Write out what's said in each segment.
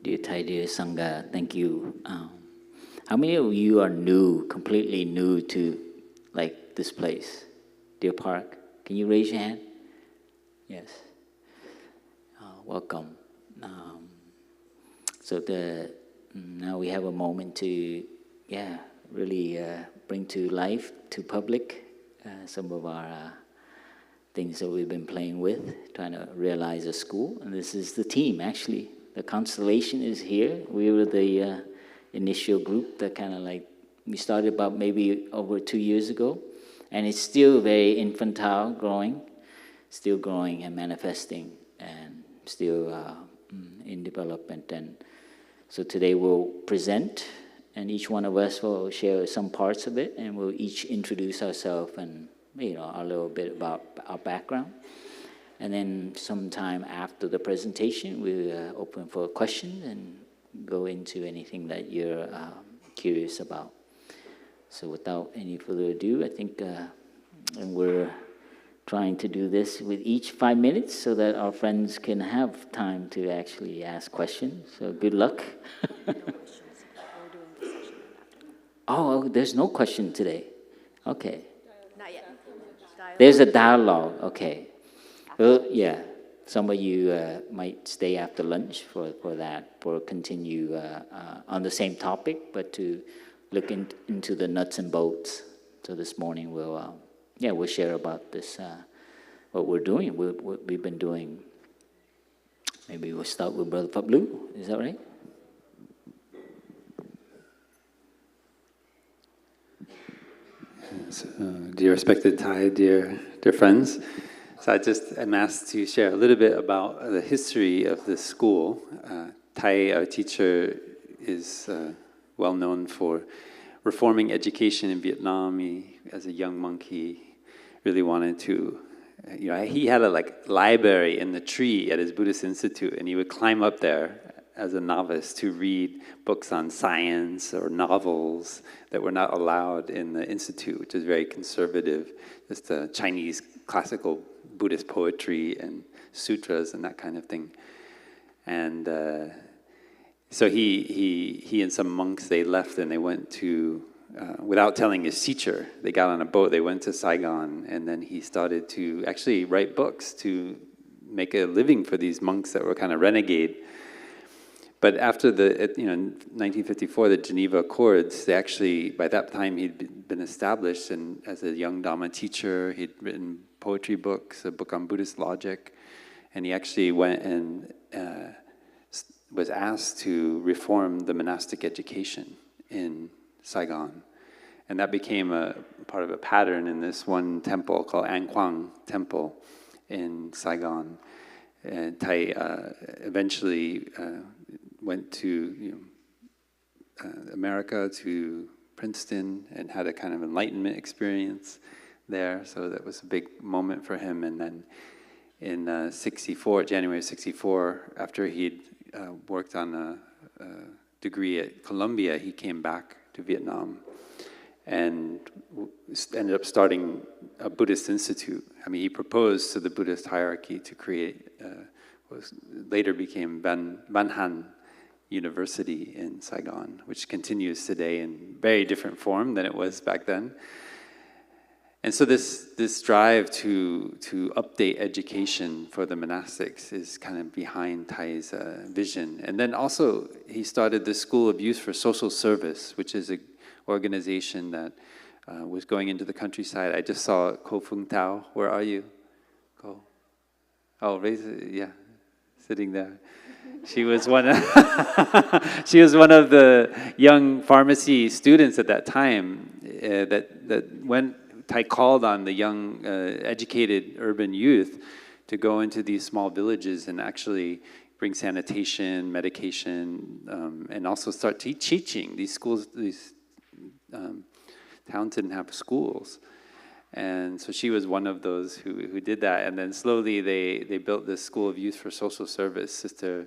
Dear Thai, dear Sangha, thank you. How many of you are new, completely new to like this place, Deer Park? Can you raise your hand? Yes. Welcome. So now we have a moment to, really bring to life, to public, some of our things that we've been playing with, trying to realize a school. And this is the team, actually. The constellation is here. We were the initial group that kind of like, we started about maybe over 2 years ago. And it's still very infantile, still growing and manifesting, and still in development. And so today we'll present, and each one of us will share some parts of it, and we'll each introduce ourselves and a little bit about our background. And then sometime after the presentation, we'll open for questions and go into anything that you're curious about. So without any further ado, I think, and we're trying to do this with each 5 minutes so that our friends can have time to actually ask questions. So good luck. Oh, there's no question today. Okay. Not yet. There's a dialogue, okay. Well, yeah, some of you might stay after lunch for that, for continue on the same topic, but to look into the nuts and bolts. So this morning we'll share about this, what we're doing, what we've been doing. Maybe we'll start with Brother Pablu, is that right? So, dear respected Thai, dear friends, so I'm asked to share a little bit about the history of this school. Thai, our teacher, is well known for reforming education in Vietnam. As a young monk, he really wanted to, he had a library in the tree at his Buddhist institute, and he would climb up there as a novice to read books on science or novels that were not allowed in the institute, which is very conservative, just Chinese classical Buddhist poetry and sutras and that kind of thing. And so he and some monks, they left and they went to, without telling his teacher, they got on a boat, they went to Saigon, and then he started to actually write books to make a living for these monks that were kind of renegade. But after in 1954, the Geneva Accords, they actually, by that time, he'd been established, and as a young Dhamma teacher, he'd written poetry books, a book on Buddhist logic, and he actually went and was asked to reform the monastic education in Saigon. And that became a part of a pattern in this one temple called An Quang Temple in Saigon. And Thai eventually went to America, to Princeton, and had a kind of enlightenment experience there. So that was a big moment for him. And then in January 64, after he'd worked on a degree at Columbia, he came back to Vietnam and ended up starting a Buddhist institute. I mean, he proposed to the Buddhist hierarchy to create what later became Van Han University in Saigon, which continues today in very different form than it was back then. And so this drive to update education for the monastics is kind of behind Thai's vision. And then also he started the School of Youth for Social Service, which is an organization that was going into the countryside. I just saw Ko Fung Tao. Where are you? Ko? Oh, raise it. Yeah, sitting there. She was one of the young pharmacy students at that time that went Thai called on the young, educated urban youth to go into these small villages and actually bring sanitation, medication, and also start teaching. These schools, these towns didn't have schools. And so she was one of those who did that. And then slowly they built this school of youth for social service. Sister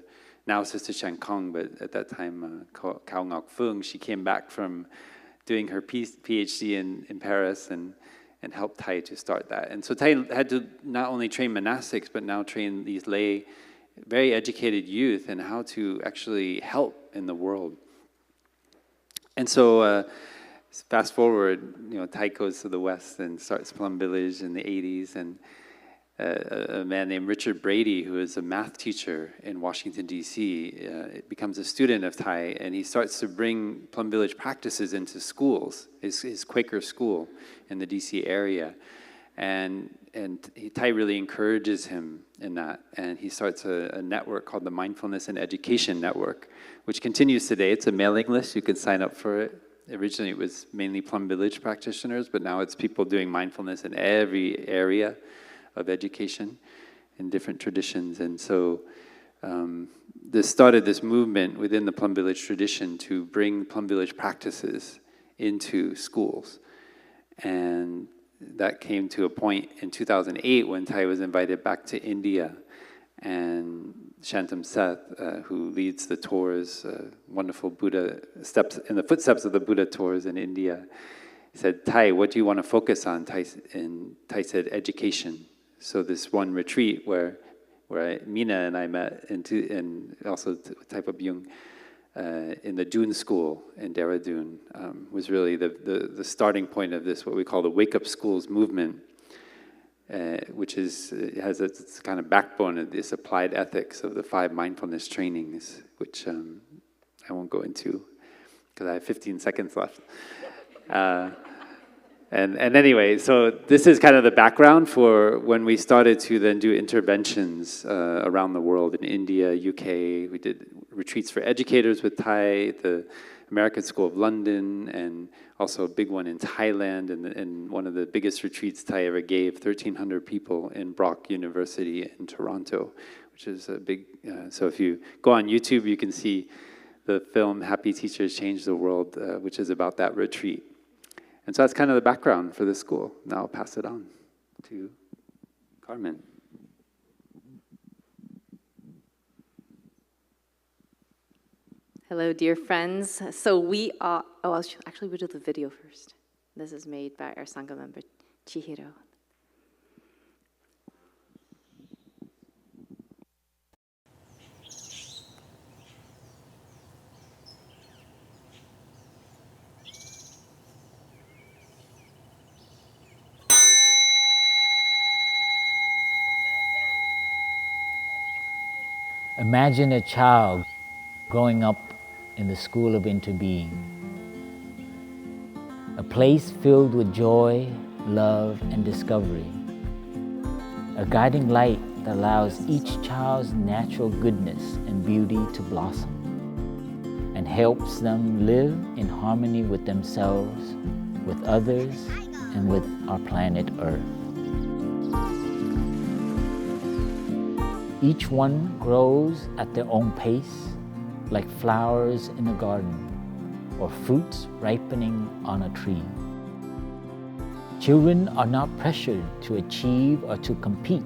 Chan Kong, but at that time, Kao Ngok Fung, she came back from doing her PhD in Paris and helped Thai to start that. And so Thai had to not only train monastics, but now train these lay, very educated youth in how to actually help in the world. And so fast forward, Thai goes to the West and starts Plum Village in the 80s, and a man named Richard Brady, who is a math teacher in Washington, D.C., becomes a student of Thai, and he starts to bring Plum Village practices into schools, his Quaker school in the D.C. area. And Thai really encourages him in that, and he starts a network called the Mindfulness and Education Network, which continues today. It's a mailing list. You can sign up for it. Originally, it was mainly Plum Village practitioners, but now it's people doing mindfulness in every area of education in different traditions. And so this started this movement within the Plum Village tradition to bring Plum Village practices into schools. And that came to a point in 2008 when Thai was invited back to India, and Shantam Seth, who leads the tours, wonderful Buddha steps in the footsteps of the Buddha tours in India, said, "Thai, what do you want to focus on?" And Thai said, "Education." So this one retreat where Mina and I met, and also Thai Byung, in the Dune School in Dehradun, was really the starting point of this, what we call the Wake Up Schools movement, which has its kind of backbone of this applied ethics of the 5 mindfulness trainings, which I won't go into because I have 15 seconds left. And anyway, so this is kind of the background for when we started to then do interventions around the world in India, UK. We did retreats for educators with Thai, the American School of London, and also a big one in Thailand, and one of the biggest retreats Thai ever gave, 1,300 people in Brock University in Toronto, which is a big, so if you go on YouTube, you can see the film Happy Teachers Change the World, which is about that retreat. And so that's kind of the background for this school. Now I'll pass it on to Carmen. Hello, dear friends. So we are, we'll do the video first. This is made by our Sangha member, Chihiro. Imagine a child growing up in the school of Interbeing, a place filled with joy, love, and discovery, a guiding light that allows each child's natural goodness and beauty to blossom and helps them live in harmony with themselves, with others, and with our planet Earth. Each one grows at their own pace, like flowers in a garden or fruits ripening on a tree. Children are not pressured to achieve or to compete,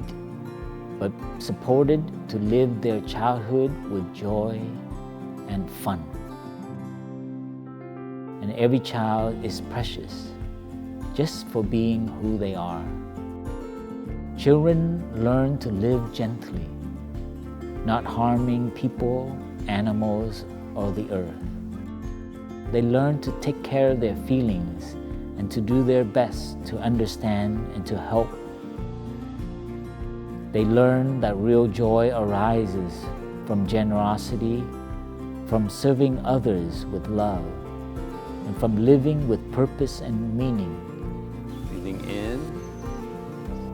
but supported to live their childhood with joy and fun. And every child is precious just for being who they are. Children learn to live gently, not harming people, animals, or the earth. They learn to take care of their feelings and to do their best to understand and to help. They learn that real joy arises from generosity, from serving others with love, and from living with purpose and meaning. Breathing in.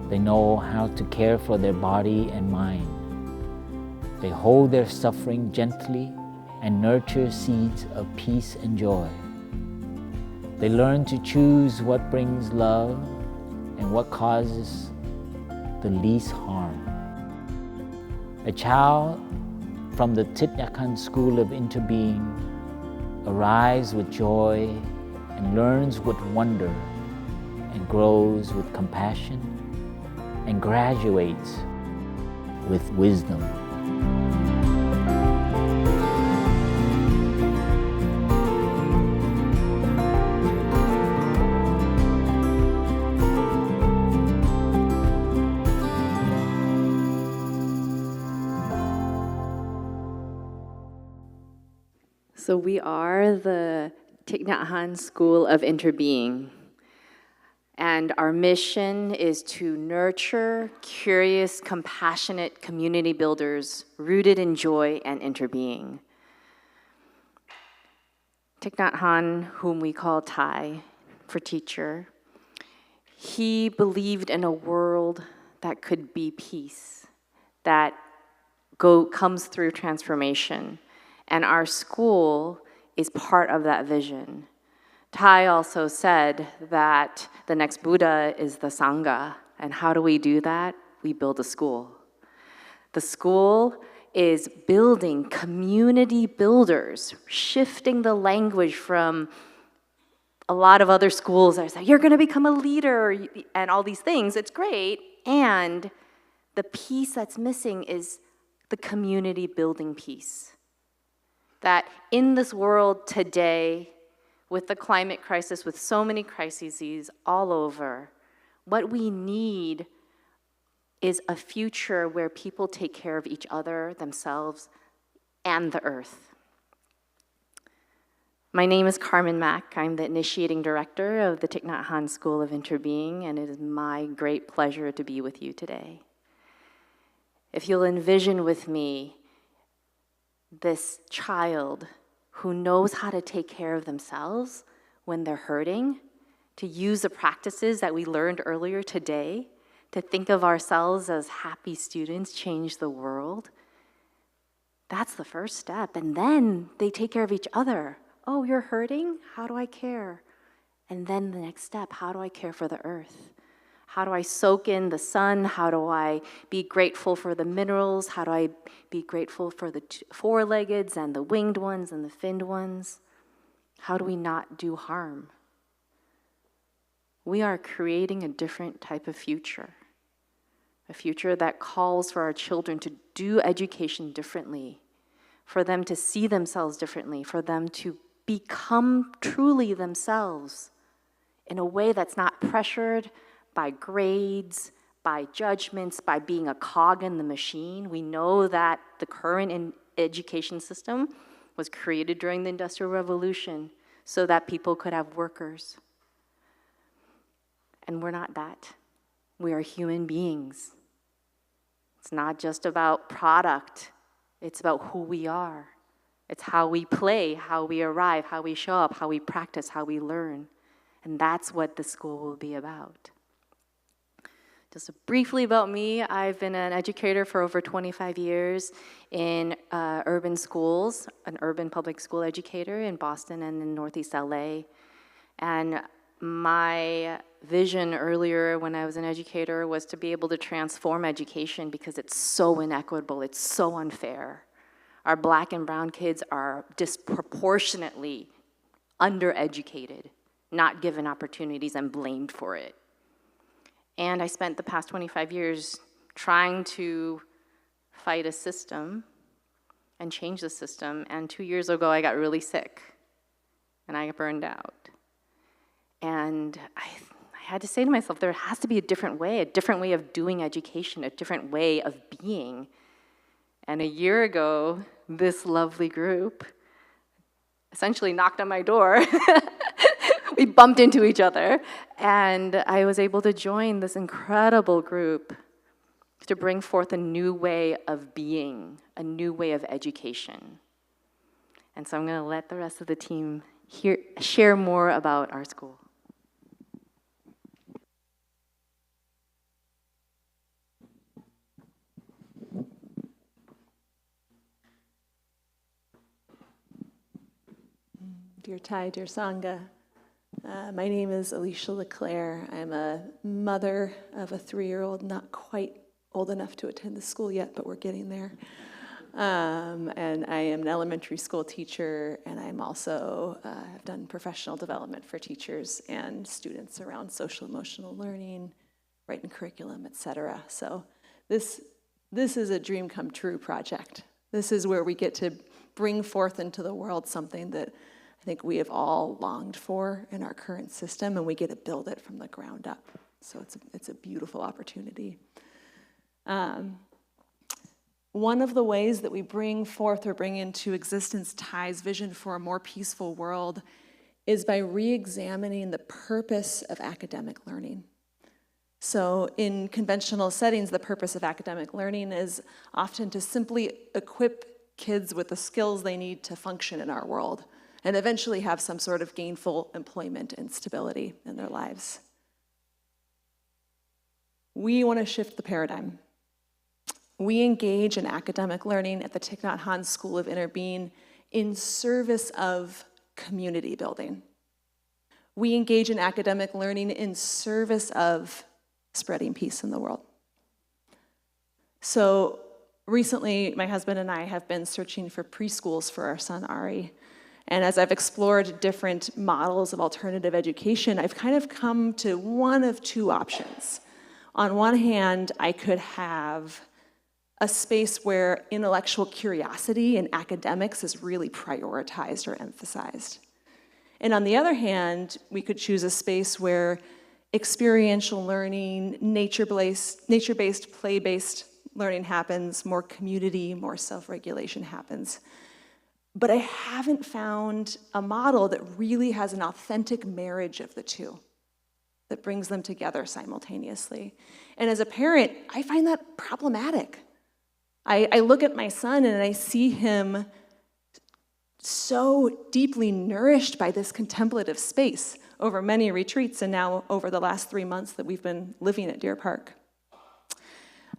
They know how to care for their body and mind. They hold their suffering gently and nurture seeds of peace and joy. They learn to choose what brings love and what causes the least harm. A child from the Thich Nhat Hanh School of Interbeing arrives with joy and learns with wonder and grows with compassion and graduates with wisdom. So we are the Thich Nhat Hanh School of Interbeing. And our mission is to nurture curious, compassionate community builders rooted in joy and interbeing. Thich Nhat Hanh, whom we call Thai for teacher, he believed in a world that could be peace, that comes through transformation. And our school is part of that vision. Thai also said that the next Buddha is the Sangha. And how do we do that? We build a school. The school is building community builders, shifting the language from a lot of other schools that say, you're going to become a leader, and all these things. It's great. And the piece that's missing is the community building piece. That in this world today, with the climate crisis, with so many crises all over, what we need is a future where people take care of each other, themselves, and the earth. My name is Carmen Mack. I'm the initiating director of the Thich Nhat Hanh School of Interbeing, and it is my great pleasure to be with you today. If you'll envision with me this child who knows how to take care of themselves when they're hurting, to use the practices that we learned earlier today, to think of ourselves as happy students, change the world. That's the first step. And then they take care of each other. Oh, you're hurting? How do I care? And then the next step, how do I care for the earth? How do I soak in the sun? How do I be grateful for the minerals? How do I be grateful for the four-leggeds and the winged ones and the finned ones? How do we not do harm? We are creating a different type of future, a future that calls for our children to do education differently, for them to see themselves differently, for them to become truly themselves in a way that's not pressured by grades, by judgments, by being a cog in the machine. We know that the current education system was created during the Industrial Revolution so that people could have workers. And we're not that. We are human beings. It's not just about product. It's about who we are. It's how we play, how we arrive, how we show up, how we practice, how we learn. And that's what the school will be about. Just briefly about me, I've been an educator for over 25 years in urban schools, an urban public school educator in Boston and in Northeast LA. And my vision earlier when I was an educator was to be able to transform education because it's so inequitable, it's so unfair. Our Black and brown kids are disproportionately undereducated, not given opportunities and blamed for it. And I spent the past 25 years trying to fight a system and change the system. And 2 years ago, I got really sick and I got burned out. And I had to say to myself, there has to be a different way of doing education, a different way of being. And a year ago, this lovely group essentially knocked on my door. We bumped into each other, and I was able to join this incredible group to bring forth a new way of being, a new way of education. And so I'm going to let the rest of the team share more about our school. Dear Thai, dear Sangha, My name is Alicia LeClaire. I'm a mother of a 3-year-old, not quite old enough to attend the school yet, but we're getting there. And I am an elementary school teacher, and I'm also have done professional development for teachers and students around social emotional learning, writing curriculum, etc. So this is a dream come true project. This is where we get to bring forth into the world something that I think we have all longed for in our current system, and we get to build it from the ground up. So it's a beautiful opportunity. One of the ways that we bring forth or bring into existence Ty's vision for a more peaceful world is by re-examining the purpose of academic learning. So in conventional settings, the purpose of academic learning is often to simply equip kids with the skills they need to function in our world and eventually have some sort of gainful employment and stability in their lives. We want to shift the paradigm. We engage in academic learning at the Thich Nhat Hanh School of Interbeing in service of community building. We engage in academic learning in service of spreading peace in the world. So recently, my husband and I have been searching for preschools for our son, Ari. And as I've explored different models of alternative education, I've kind of come to one of two options. On one hand, I could have a space where intellectual curiosity and academics is really prioritized or emphasized. And on the other hand, we could choose a space where experiential learning, nature-based, play-based learning happens, more community, more self-regulation happens. But I haven't found a model that really has an authentic marriage of the two, that brings them together simultaneously. And as a parent, I find that problematic. I look at my son and I see him so deeply nourished by this contemplative space over many retreats and now over the last 3 months that we've been living at Deer Park.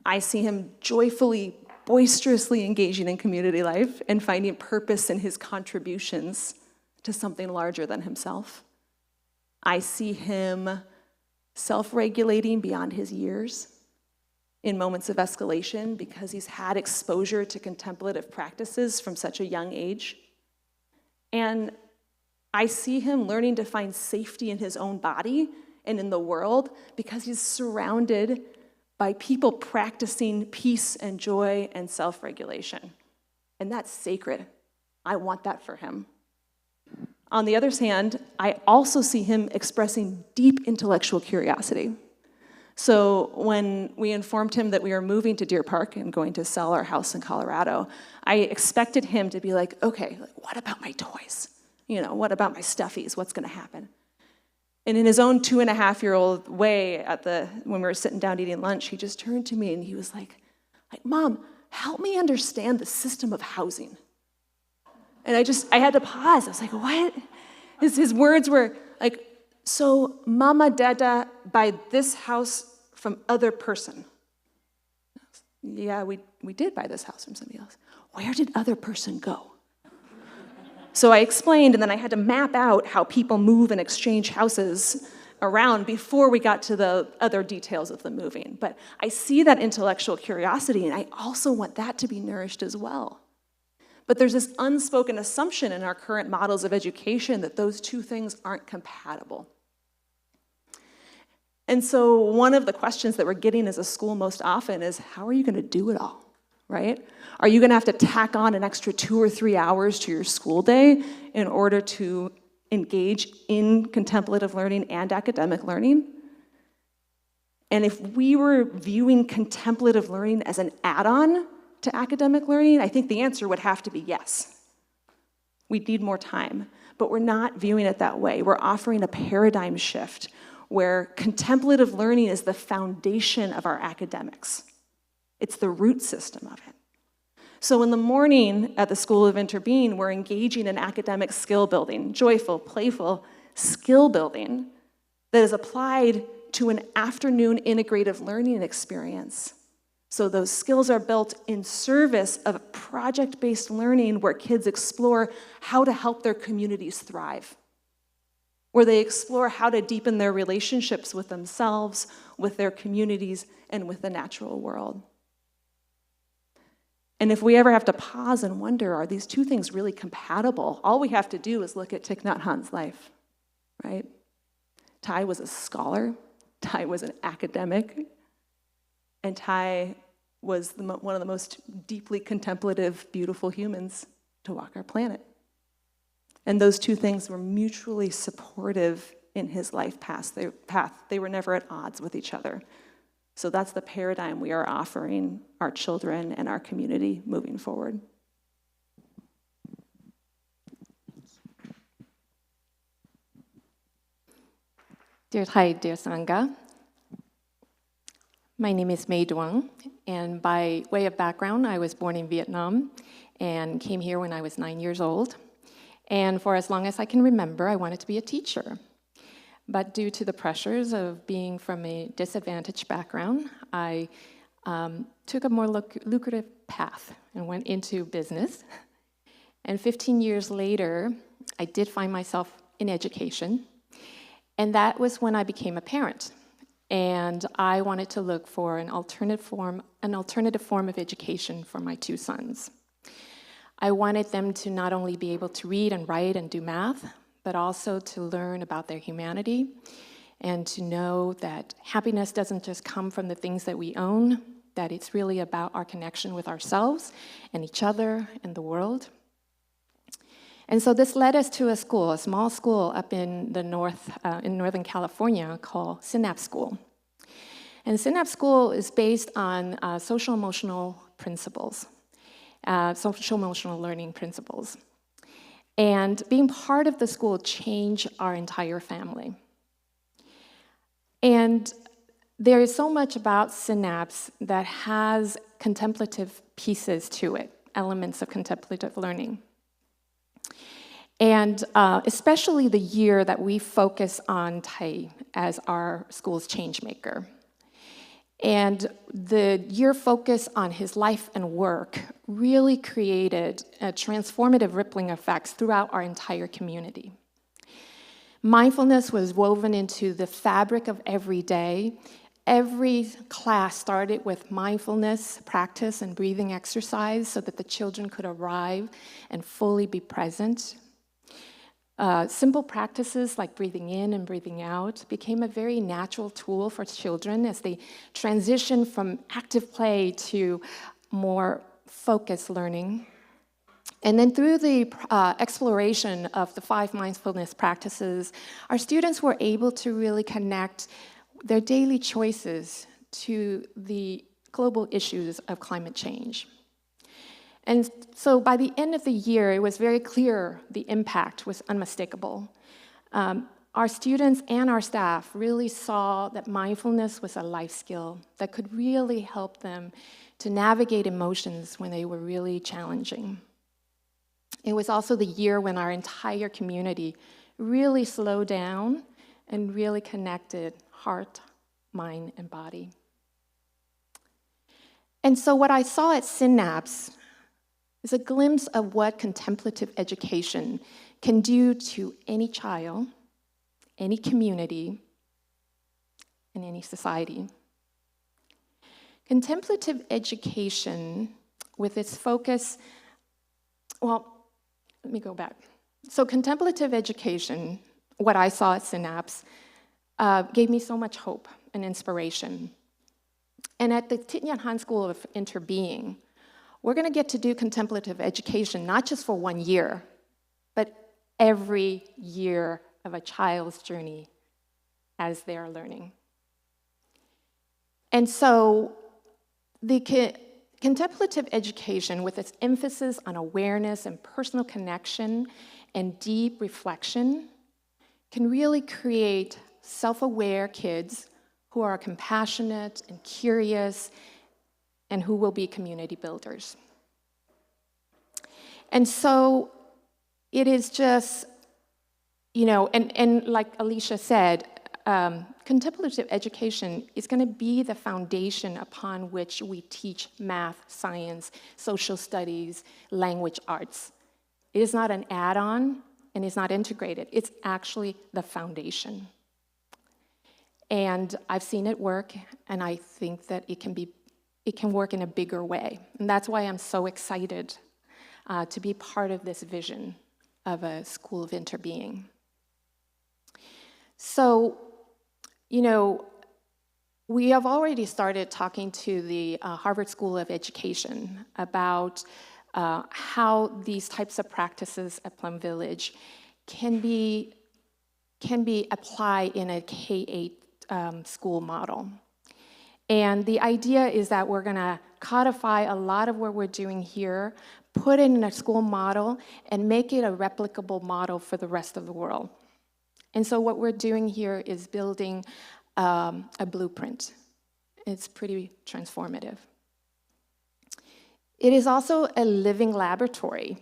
I see him joyfully, boisterously engaging in community life and finding purpose in his contributions to something larger than himself. I see him self-regulating beyond his years in moments of escalation because he's had exposure to contemplative practices from such a young age. And I see him learning to find safety in his own body and in the world because he's surrounded by people practicing peace and joy and self-regulation. And that's sacred. I want that for him. On the other hand, I also see him expressing deep intellectual curiosity. So when we informed him that we were moving to Deer Park and going to sell our house in Colorado, I expected him to be like, okay, what about my toys? What about my stuffies? What's gonna happen? And in his own 2.5-year-old way, when we were sitting down eating lunch, he just turned to me and he was like, Mom, help me understand the system of housing. And I had to pause. I was like, what? His words were like, so mama, dada buy this house from other person. Yeah, we did buy this house from somebody else. Where did other person go? So I explained, and then I had to map out how people move and exchange houses around before we got to the other details of the moving. But I see that intellectual curiosity, and I also want that to be nourished as well. But there's this unspoken assumption in our current models of education that those two things aren't compatible. And so one of the questions that we're getting as a school most often is, how are you going to do it all, right? Are you going to have to tack on an extra 2 or 3 hours to your school day in order to engage in contemplative learning and academic learning? And if we were viewing contemplative learning as an add-on to academic learning, I think the answer would have to be yes. We'd need more time, but we're not viewing it that way. We're offering a paradigm shift where contemplative learning is the foundation of our academics. It's the root system of it. So in the morning at the School of Interbeing, we're engaging in academic skill building, joyful, playful skill building that is applied to an afternoon integrative learning experience. So those skills are built in service of project-based learning where kids explore how to help their communities thrive. where they explore how to deepen their relationships with themselves, with their communities, and with the natural world. And if we ever have to pause and wonder, are these two things really compatible? All we have to do is look at Thich Nhat Hanh's life, right? Thai was a scholar, Thai was an academic, and Thai was one of the most deeply contemplative, beautiful humans to walk our planet. And those two things were mutually supportive in his life path. They were never at odds with each other. So that's the paradigm we are offering our children and our community moving forward. Dear Thai, dear Sangha, my name is Mei Duong, and by way of background, I was born in Vietnam and came here when I was 9 years old. And for as long as I can remember, I wanted to be a teacher. But due to the pressures of being from a disadvantaged background, I took a more lucrative path and went into business. And 15 years later, I did find myself in education. And that was when I became a parent. And I wanted to look for an alternative form of education for my two sons. I wanted them to not only be able to read and write and do math, but also to learn about their humanity and to know that happiness doesn't just come from the things that we own, that it's really about our connection with ourselves and each other and the world. And so this led us to a school, a small school up in the in Northern California called Synapse School. And Synapse School is based on social-emotional principles, social-emotional learning principles. And being part of the school changed our entire family. And there is so much about Synapse that has contemplative pieces to it, elements of contemplative learning. And especially the year that we focus on Thai as our school's change maker. And the year focus on his life and work really created transformative rippling effects throughout our entire community. Mindfulness was woven into the fabric of every day. Every class started with mindfulness practice and breathing exercise so that the children could arrive and fully be present. Simple practices like breathing in and breathing out became a very natural tool for children as they transitioned from active play to more focused learning. And then through the exploration of the 5 mindfulness practices, our students were able to really connect their daily choices to the global issues of climate change. And so by the end of the year, it was very clear the impact was unmistakable. Our students and our staff really saw that mindfulness was a life skill that could really help them to navigate emotions when they were really challenging. It was also the year when our entire community really slowed down and really connected heart, mind, and body. And so what I saw at Synapse is a glimpse of what contemplative education can do to any child, any community, and any society. Contemplative education, with its focus, well, let me go back. So contemplative education, what I saw at Synapse, gave me so much hope and inspiration. And at the Thich Nhat Hanh School of Interbeing, we're going to get to do contemplative education, not just for 1 year, but every year of a child's journey as they are learning. And so the contemplative education, with its emphasis on awareness and personal connection and deep reflection, can really create self-aware kids who are compassionate and curious and who will be community builders. And so it is just, and like Alicia said, contemplative education is going to be the foundation upon which we teach math, science, social studies, language arts. It is not an add-on and is not integrated. It's actually the foundation. And I've seen it work, and I think that it can work in a bigger way. And that's why I'm so excited to be part of this vision of a school of interbeing. So, you know, we have already started talking to the Harvard School of Education about how these types of practices at Plum Village can be applied in a K-8 school model. And the idea is that we're gonna codify a lot of what we're doing here, put it in a school model, and make it a replicable model for the rest of the world. And so what we're doing here is building a blueprint. It's pretty transformative. It is also a living laboratory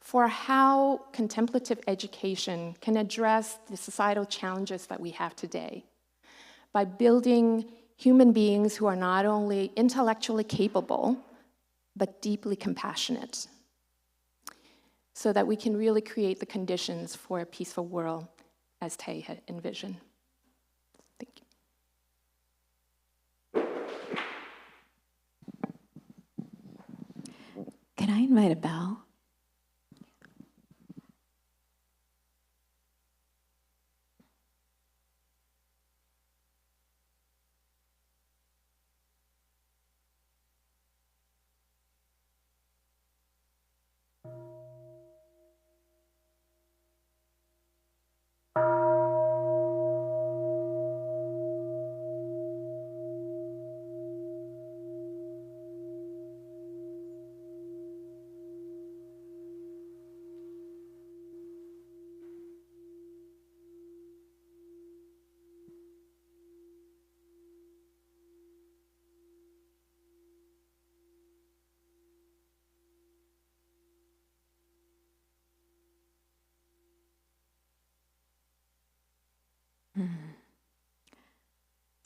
for how contemplative education can address the societal challenges that we have today by building human beings who are not only intellectually capable, but deeply compassionate, so that we can really create the conditions for a peaceful world as Tay had envisioned. Thank you. Can I invite a bow?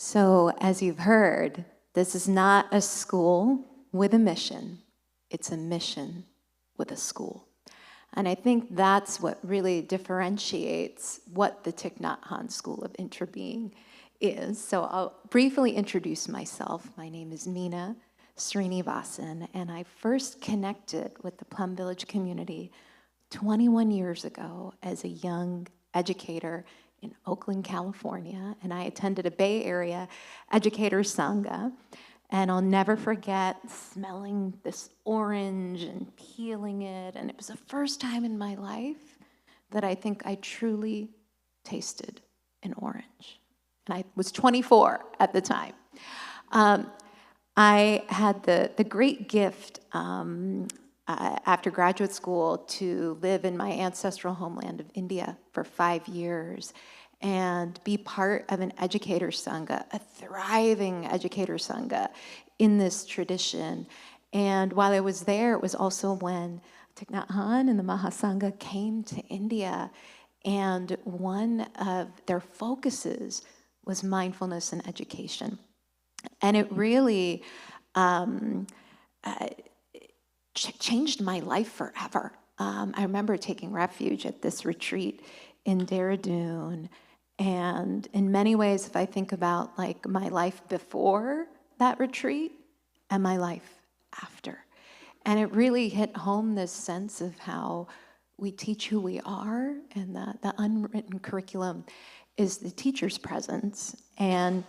So, as you've heard, this is not a school with a mission. It's a mission with a school. And I think that's what really differentiates what the Thich Nhat Hanh School of Interbeing is. So I'll briefly introduce myself. My name is Meena Srinivasan, and I first connected with the Plum Village community 21 years ago as a young educator in Oakland, California, and I attended a Bay Area educator sangha. And I'll never forget smelling this orange and peeling it. And it was the first time in my life that I think I truly tasted an orange. And I was 24 at the time. I had the great gift after graduate school to live in my ancestral homeland of India for 5 years and be part of an educator sangha, a thriving educator sangha in this tradition. And while I was there, it was also when Thich Nhat Hanh and the Mahasangha came to India, and one of their focuses was mindfulness and education. And it really changed my life forever. I remember taking refuge at this retreat in Dehradun. And in many ways, if I think about like my life before that retreat and my life after, and it really hit home this sense of how we teach who we are, and the unwritten curriculum is the teacher's presence. And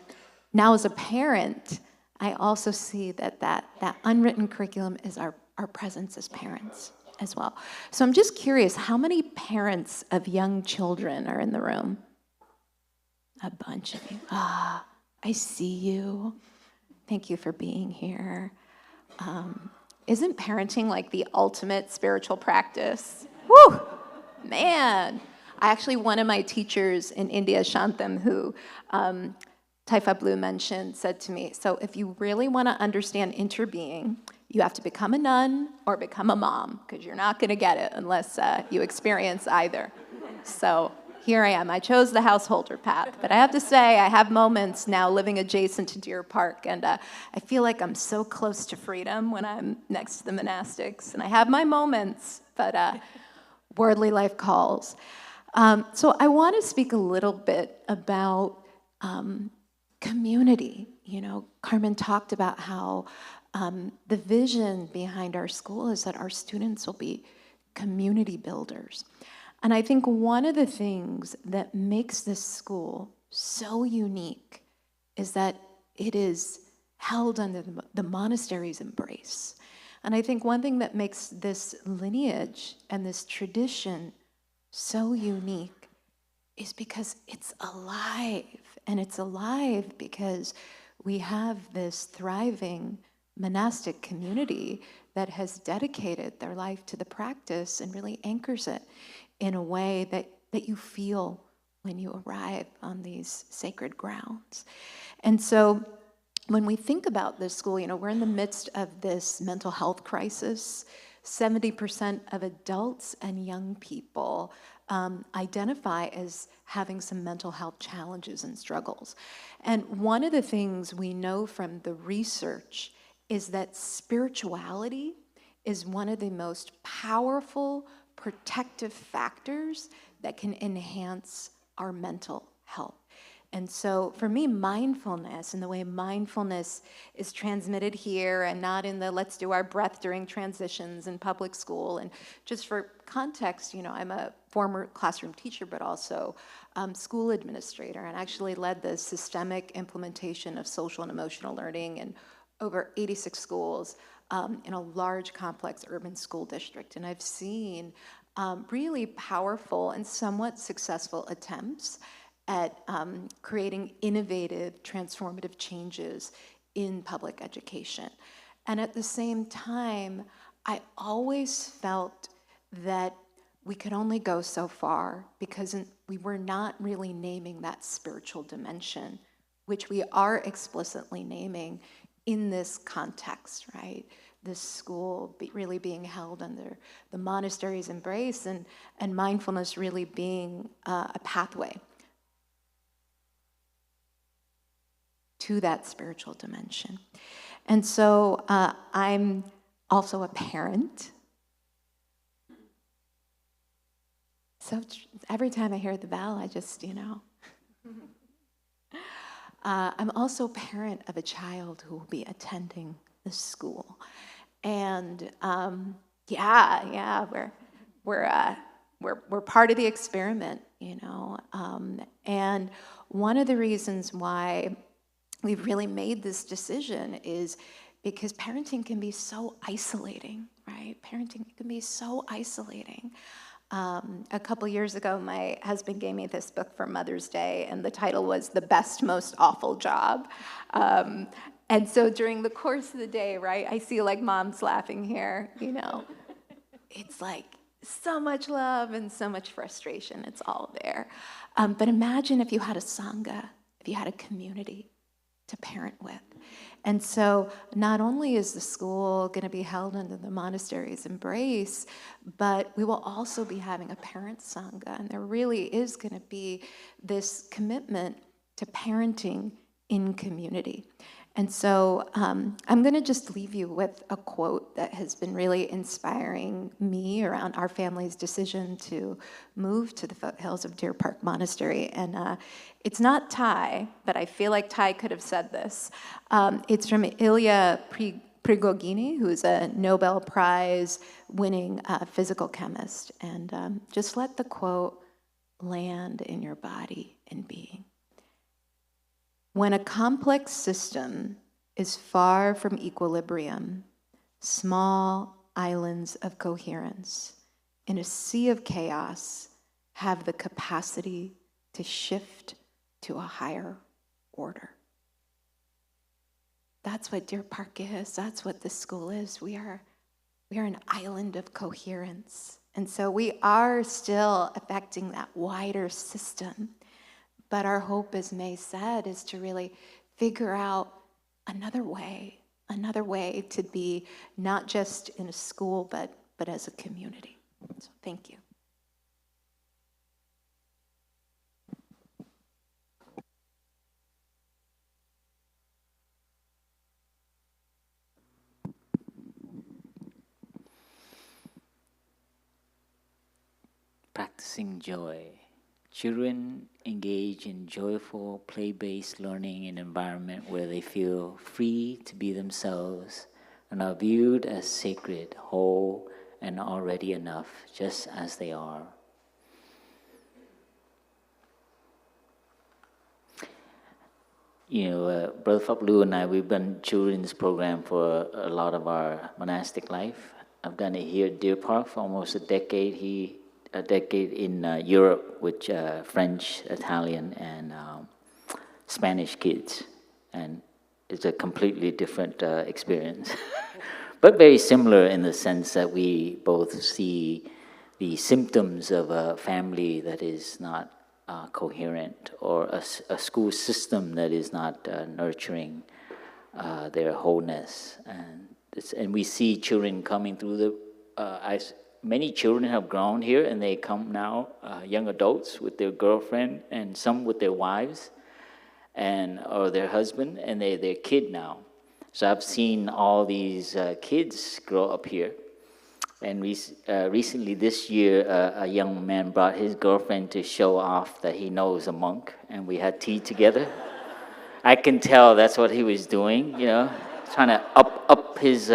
now as a parent, I also see that unwritten curriculum is our presence as parents as well. So I'm just curious, how many parents of young children are in the room? A bunch of you. Ah, I see you. Thank you for being here. Isn't parenting like the ultimate spiritual practice? Woo! Man. One of my teachers in India, Shantam, who Taifa Blue mentioned, said to me, so if you really want to understand interbeing, you have to become a nun or become a mom, because you're not going to get it unless you experience either. So here I am. I chose the householder path, but I have to say I have moments now living adjacent to Deer Park, and I feel like I'm so close to freedom when I'm next to the monastics, and I have my moments, but worldly life calls. So I want to speak a little bit about community. You know, Carmen talked about how the vision behind our school is that our students will be community builders. And I think one of the things that makes this school so unique is that it is held under the monastery's embrace. And I think one thing that makes this lineage and this tradition so unique is because it's alive. And it's alive because we have this thriving monastic community that has dedicated their life to the practice and really anchors it in a way that you feel when you arrive on these sacred grounds. And so when we think about this school, you know, we're in the midst of this mental health crisis. 70% of adults and young people identify as having some mental health challenges and struggles. And one of the things we know from the research is that spirituality is one of the most powerful protective factors that can enhance our mental health. And so for me, mindfulness and the way mindfulness is transmitted here and not in the let's do our breath during transitions in public school. And just for context, you know, I'm a former classroom teacher, but also school administrator, and actually led the systemic implementation of social and emotional learning in over 86 schools in a large, complex urban school district. And I've seen really powerful and somewhat successful attempts at creating innovative, transformative changes in public education. And at the same time, I always felt that we could only go so far because we were not really naming that spiritual dimension, which we are explicitly naming in this context, right? This school really being held under the monastery's embrace, and mindfulness really being a pathway to that spiritual dimension. And so I'm also a parent. So every time I hear the bell, I just, you know. I'm also a parent of a child who will be attending the school. And we're part of the experiment, you know. And one of the reasons why we've really made this decision is because parenting can be so isolating, right? Parenting can be so isolating. A couple years ago, my husband gave me this book for Mother's Day, and the title was The Best, Most Awful Job. And so during the course of the day, right, I see like moms laughing here, you know. It's like so much love and so much frustration. It's all there. But imagine if you had a sangha, if you had a community to parent with. And so not only is the school going to be held under the monastery's embrace, but we will also be having a parent sangha. And there really is going to be this commitment to parenting in community. And so I'm going to just leave you with a quote that has been really inspiring me around our family's decision to move to the foothills of Deer Park Monastery. And it's not Thai, but I feel like Thai could have said this. It's from Ilya Prigogine, who's a Nobel Prize winning physical chemist. And just let the quote land in your body and being. When a complex system is far from equilibrium, small islands of coherence in a sea of chaos have the capacity to shift to a higher order. That's what Deer Park is. That's what this school is. We are an island of coherence. And so we are still affecting that wider system. But our hope, as May said, is to really figure out another way to be not just in a school, but as a community. So thank you. practicing joy. Children engage in joyful, play-based learning in an environment where they feel free to be themselves and are viewed as sacred, whole, and already enough, just as they are. You know, Brother Phap Lu and I, we've done children's program for a lot of our monastic life. I've done it here at Deer Park for almost a decade. A decade in Europe with French, Italian, and Spanish kids. And it's a completely different experience. But very similar in the sense that we both see the symptoms of a family that is not coherent, or a school system that is not nurturing their wholeness. And we see children coming through the... Many children have grown here, and they come now, young adults with their girlfriend, and some with their wives, or their husband, and they're their kid now. So I've seen all these kids grow up here. And recently this year, a young man brought his girlfriend to show off that he knows a monk, and we had tea together. I can tell that's what he was doing, you know, trying to up his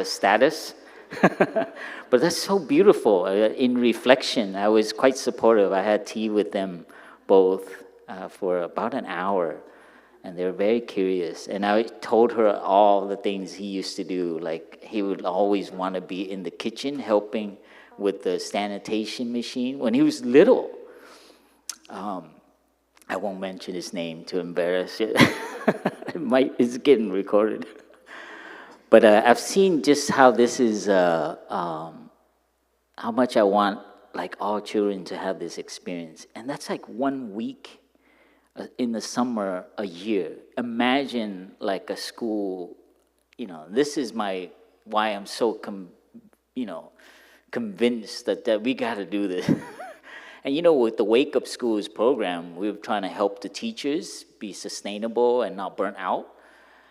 status. But that's so beautiful. In reflection, I was quite supportive. I had tea with them both for about an hour, and they were very curious. And I told her all the things he used to do. Like, he would always want to be in the kitchen helping with the sanitation machine when he was little. I won't mention his name to embarrass it. It's getting recorded. But I've seen just how this is, how much I want, like, all children to have this experience. And that's like 1 week in the summer, a year. Imagine like a school, you know, this is why I'm so, convinced that we got to do this. And you know, with the Wake Up Schools program, we're trying to help the teachers be sustainable and not burn out.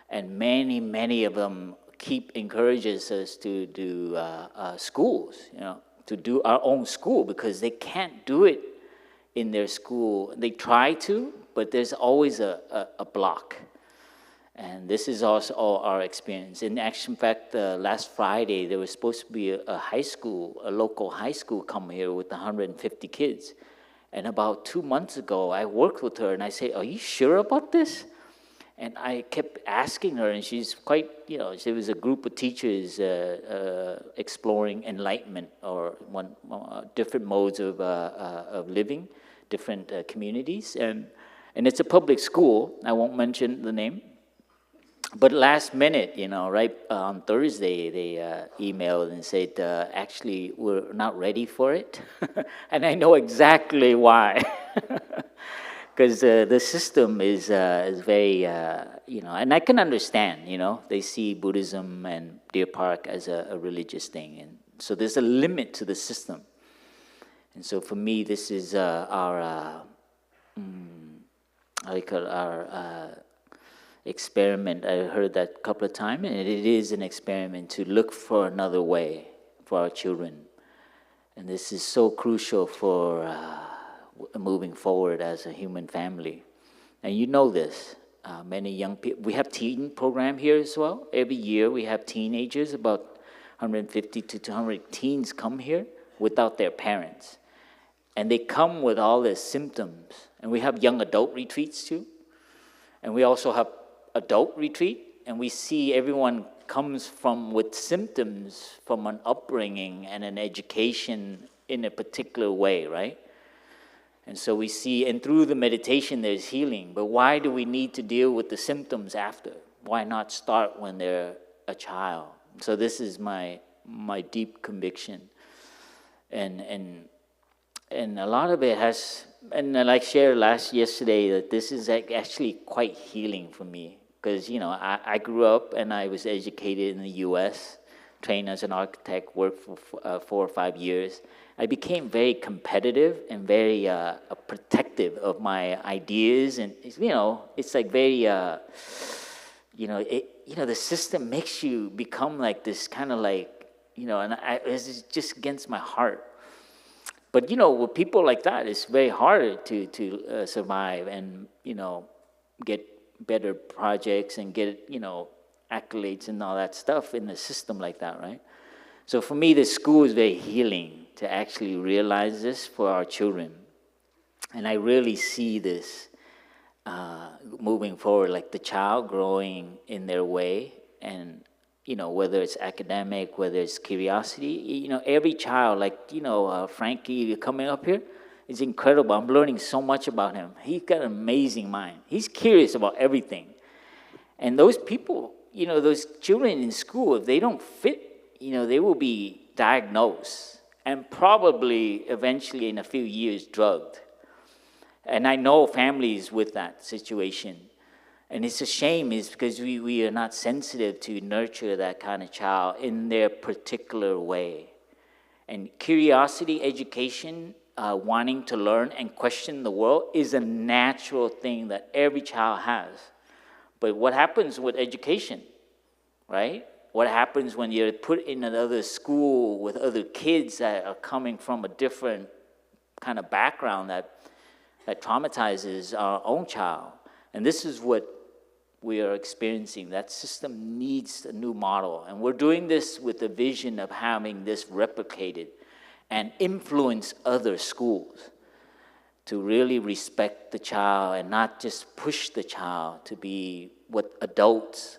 And many of them encourages us to do schools, you know, to do our own school, because they can't do it in their school. They try to, but there's always a block. And this is also all our experience. In actual fact, last Friday, there was supposed to be a local high school come here with 150 kids. And about 2 months ago, I worked with her, and I said, "Are you sure about this?" And I kept asking her, and she's quite, there was a group of teachers exploring enlightenment, or different modes of living, different communities. And it's a public school. I won't mention the name. But last minute, right on Thursday, they emailed and said, actually, we're not ready for it. And I know exactly why. Because the system is very, and I can understand, they see Buddhism and Deer Park as a religious thing. And so there's a limit to the system. And so for me, this is our experiment. I heard that a couple of times, and it is an experiment to look for another way for our children. And this is so crucial for moving forward as a human family. And you know this, many young people, we have teen program here as well. Every year we have teenagers, about 150 to 200 teens come here without their parents. And they come with all their symptoms. And we have young adult retreats too. And we also have adult retreat, and we see everyone comes with symptoms from an upbringing and an education in a particular way, right? And so we see, and through the meditation there's healing, but why do we need to deal with the symptoms after? Why not start when they're a child? So this is my deep conviction. And a lot of it has, and like I shared yesterday, that this is actually quite healing for me. Because, I grew up and I was educated in the U.S., trained as an architect, worked for 4 or 5 years. I became very competitive and very protective of my ideas. And, it's like very, the system makes you become like this kind of like, and it's just against my heart. But, you know, with people like that, it's very hard to survive and, you know, get better projects and get, you know, accolades and all that stuff in a system like that, right? So for me, the school is very healing to actually realize this for our children. And I really see this moving forward, like the child growing in their way, and, you know, whether it's academic, whether it's curiosity, you know, every child, like, you know, Frankie coming up here is incredible. I'm learning so much about him. He's got an amazing mind. He's curious about everything. And those people, you know, those children in school, if they don't fit, you know, they will be diagnosed and probably eventually in a few years drugged. And I know families with that situation. And it's a shame, is because we are not sensitive to nurture that kind of child in their particular way. And curiosity, education, wanting to learn and question the world is a natural thing that every child has. But what happens with education, right? What happens when you're put in another school with other kids that are coming from a different kind of background that traumatizes our own child? And this is what we are experiencing. That system needs a new model. And we're doing this with the vision of having this replicated and influence other schools to really respect the child and not just push the child to be what adults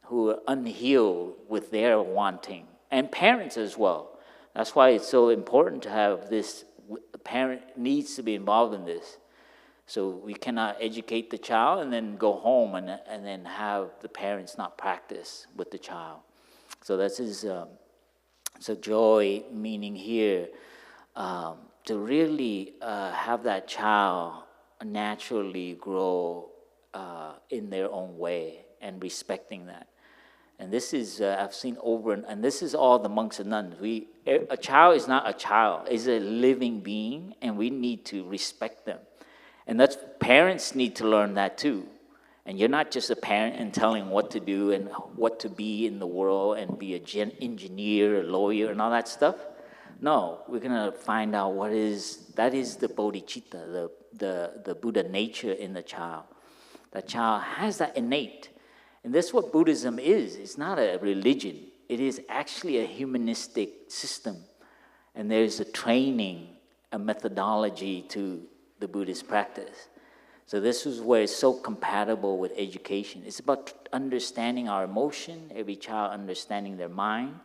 who are unhealed with their wanting, and parents as well. That's why it's so important to have this, the parent needs to be involved in this. So we cannot educate the child and then go home and then have the parents not practice with the child. So this is, so joy meaning here, to really have that child naturally grow in their own way and respecting that. And this is, I've seen over, and this is all the monks and nuns. A child is not a child, it's a living being, and we need to respect them. And that's, parents need to learn that too. And you're not just a parent and telling what to do and what to be in the world and be an engineer, a lawyer, and all that stuff. No, we're gonna find out that is the bodhicitta, the Buddha nature in the child. The child has that innate. And that's what Buddhism is. It's not a religion. It is actually a humanistic system. And there's a training, a methodology to the Buddhist practice. So this is where it's so compatible with education. It's about understanding our emotion, every child understanding their mind,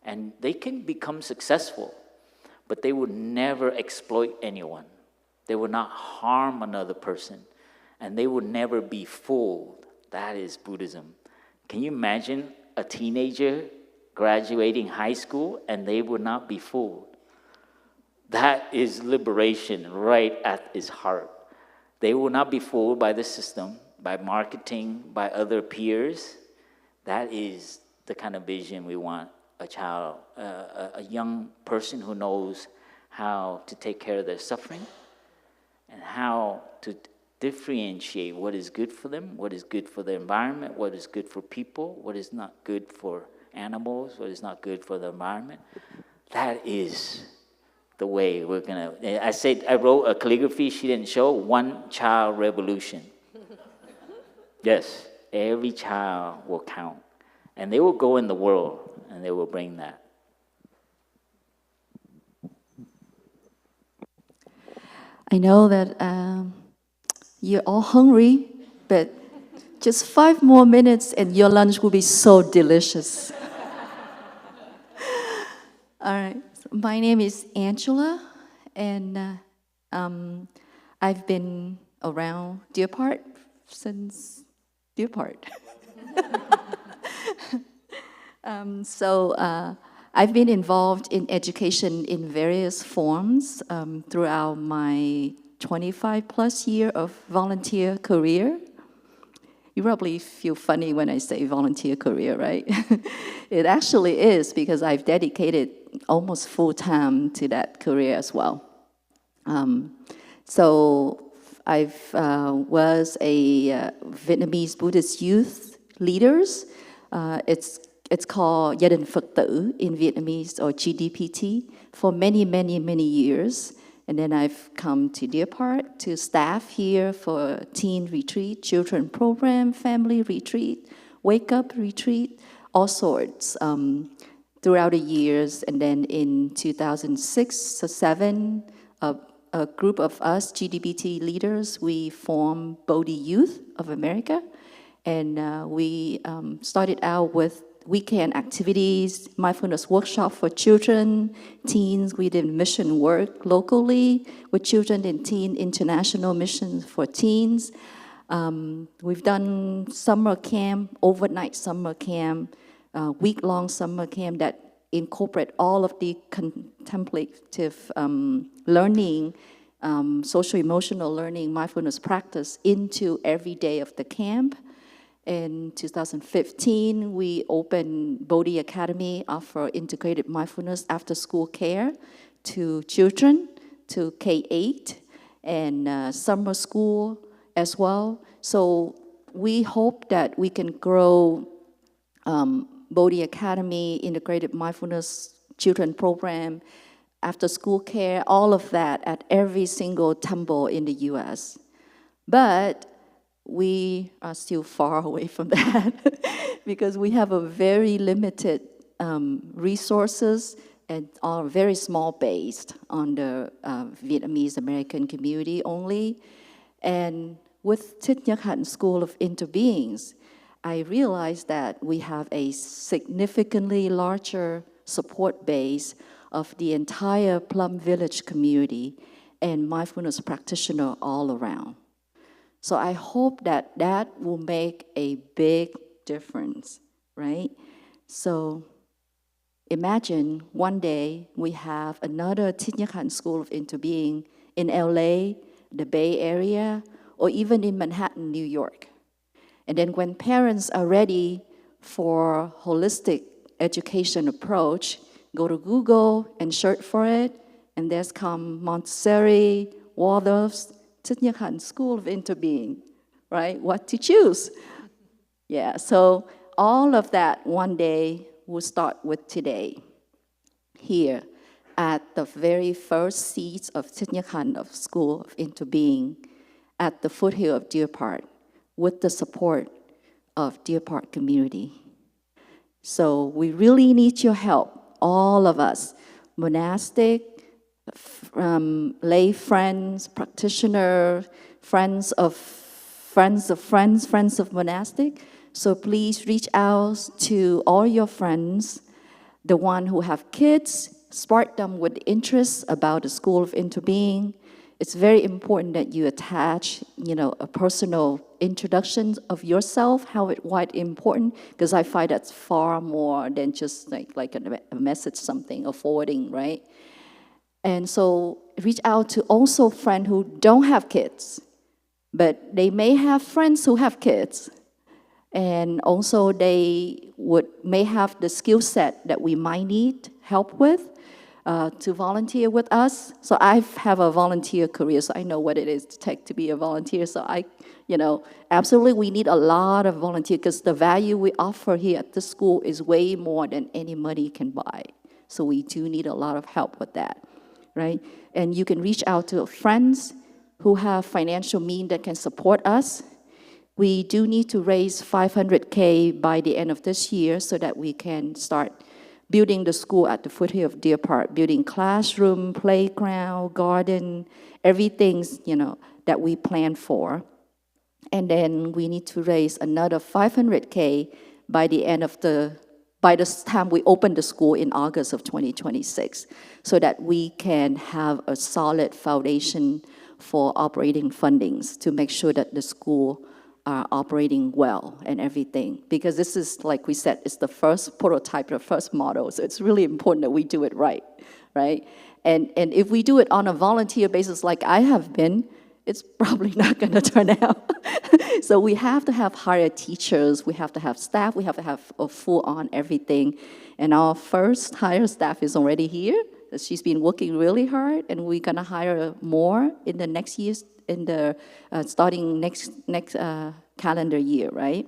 and they can become successful, but they would never exploit anyone. They would not harm another person, and they would never be fooled. That is Buddhism. Can you imagine a teenager graduating high school and they would not be fooled? That is liberation right at its heart. They will not be fooled by the system, by marketing, by other peers. That is the kind of vision we want a child, a young person who knows how to take care of their suffering and how to differentiate what is good for them, what is good for the environment, what is good for people, what is not good for animals, what is not good for the environment. That is the way we're gonna, I wrote a calligraphy she didn't show, one child revolution. Yes, every child will count. And they will go in the world and they will bring that. I know that you're all hungry, but just 5 more minutes and your lunch will be so delicious. All right, so my name is Angela, and I've been around Deer Park since Deer Park. I've been involved in education in various forms throughout my 25 plus year of volunteer career. You probably feel funny when I say volunteer career, right? It actually is, because I've dedicated almost full time to that career as well. So I was a Vietnamese Buddhist youth leaders. It's it's called Gia đình Phật tử in Vietnamese, or GDPT, for many, many, many years. And then I've come to Deer Park to staff here for teen retreat, children program, family retreat, wake up retreat, all sorts throughout the years. And then in 2006 or 2007, a group of us, GDPT leaders, we formed Bodhi Youth of America. And we started out with weekend activities, mindfulness workshop for children, teens. We did mission work locally with children and teen international missions for teens. We've done summer camp, overnight summer camp, week-long summer camp that incorporate all of the contemplative learning, social-emotional learning, mindfulness practice into every day of the camp. In 2015, we opened Bodhi Academy, offer integrated mindfulness after-school care to children, to K-8, and summer school as well. So we hope that we can grow Bodhi Academy, integrated mindfulness children program, after-school care, all of that at every single temple in the U.S. But we are still far away from that because we have a very limited resources and are very small based on the Vietnamese American community only. And with Thich Nhat Hanh School of Interbeings, I realized that we have a significantly larger support base of the entire Plum Village community and mindfulness practitioner all around. So I hope that that will make a big difference, right? So imagine one day we have another Thich Nhat Hanh School of Interbeing in LA, the Bay Area, or even in Manhattan, New York. And then when parents are ready for holistic education approach, go to Google and search for it, and there's come Monastery, Waldorf's, Thich Nhat Hanh School of Interbeing, right? What to choose? Yeah, so all of that one day will start with today, here at the very first seats of Thich Nhat Hanh School of Interbeing at the foothill of Deer Park with the support of Deer Park community. So we really need your help, all of us, monastic, lay friends, practitioner, friends of monastic. So please reach out to all your friends, the one who have kids, spark them with interest about the School of Interbeing. It's very important that you attach, a personal introduction of yourself, why it's important, because I find that's far more than just like a message, something, or forwarding, right? And so reach out to also friends who don't have kids, but they may have friends who have kids. And also they may have the skill set that we might need help with to volunteer with us. So I have a volunteer career, so I know what it is to take to be a volunteer. So absolutely we need a lot of volunteers because the value we offer here at the school is way more than any money can buy. So we do need a lot of help with that. Right? And you can reach out to friends who have financial means that can support us. We do need to raise $500K by the end of this year so that we can start building the school at the foothill of Deer Park, building classroom, playground, garden, everything, that we plan for. And then we need to raise another $500K by the time we open the school in August of 2026, so that we can have a solid foundation for operating fundings to make sure that the school are operating well and everything. Because this is, like we said, it's the first prototype, the first model, so it's really important that we do it right? And if we do it on a volunteer basis like I have been, it's probably not going to turn out. So we have to have hired teachers, we have to have staff, we have to have a full-on everything. And our first hired staff is already here. She's been working really hard, and we're going to hire more in the next years, starting next calendar year, right?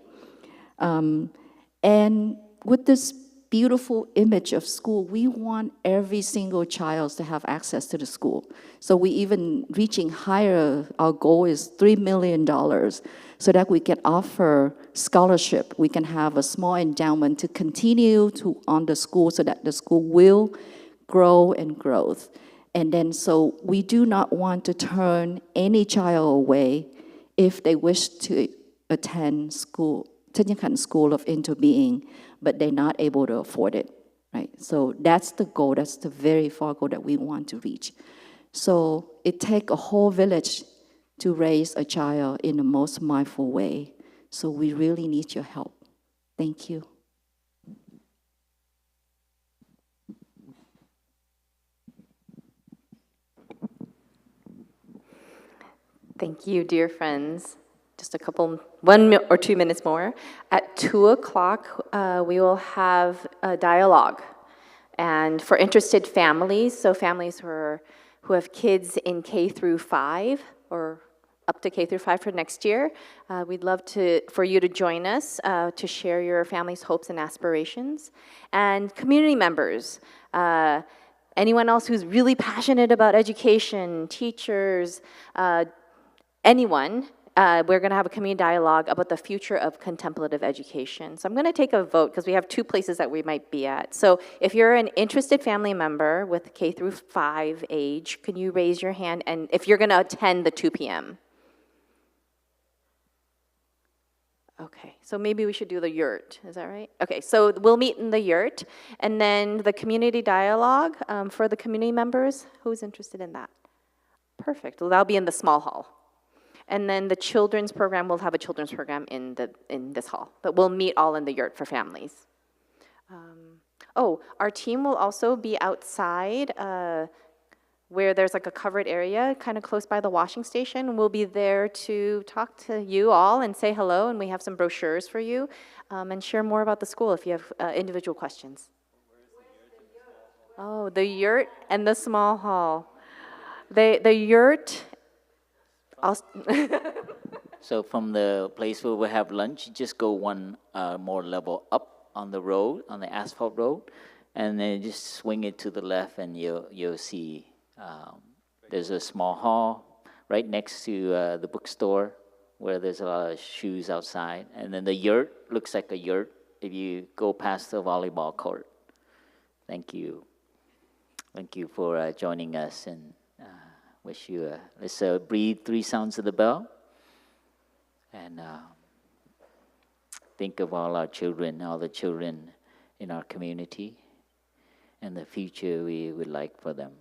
And with this beautiful image of school, we want every single child to have access to the school. So we even reaching higher, our goal is $3 million, so that we can offer scholarship. We can have a small endowment to continue to on the school so that the school will grow and growth. And then so we do not want to turn any child away if they wish to attend school, Technical School of Interbeing, but they're not able to afford it, right? So that's the goal, that's the very far goal that we want to reach. So it takes a whole village to raise a child in the most mindful way. So we really need your help. Thank you. Thank you, dear friends. Just a couple, 1 or 2 minutes more. At 2 o'clock, we will have a dialogue. And for interested families, so families who have kids in K through 5 or up to K through 5 for next year, we'd love for you to join us to share your family's hopes and aspirations. And community members, anyone else who's really passionate about education, teachers, anyone, we're going to have a community dialogue about the future of contemplative education. So I'm going to take a vote because we have 2 places that we might be at. So if you're an interested family member with K through 5 age, can you raise your hand? And if you're going to attend the 2 p.m. Okay, so maybe we should do the yurt, is that right? Okay, so we'll meet in the yurt, and then the community dialogue for the community members. Who's interested in that? Perfect, well, that'll be in the small hall. And then the children's program, we'll have a children's program in this hall, but we'll meet all in the yurt for families. Our team will also be outside where there's like a covered area kind of close by the washing station. We'll be there to talk to you all and say hello, and we have some brochures for you and share more about the school if you have individual questions. Oh, the yurt and the small hall. The yurt, So from the place where we have lunch, just go one more level up on the road, on the asphalt road, and then just swing it to the left, and you'll see there's a small hall right next to the bookstore where there's a lot of shoes outside, and then the yurt looks like a yurt if you go past the volleyball court. Thank you. Thank you for joining us, and wish you let's breathe 3 sounds of the bell, and think of all our children, all the children in our community, and the future we would like for them.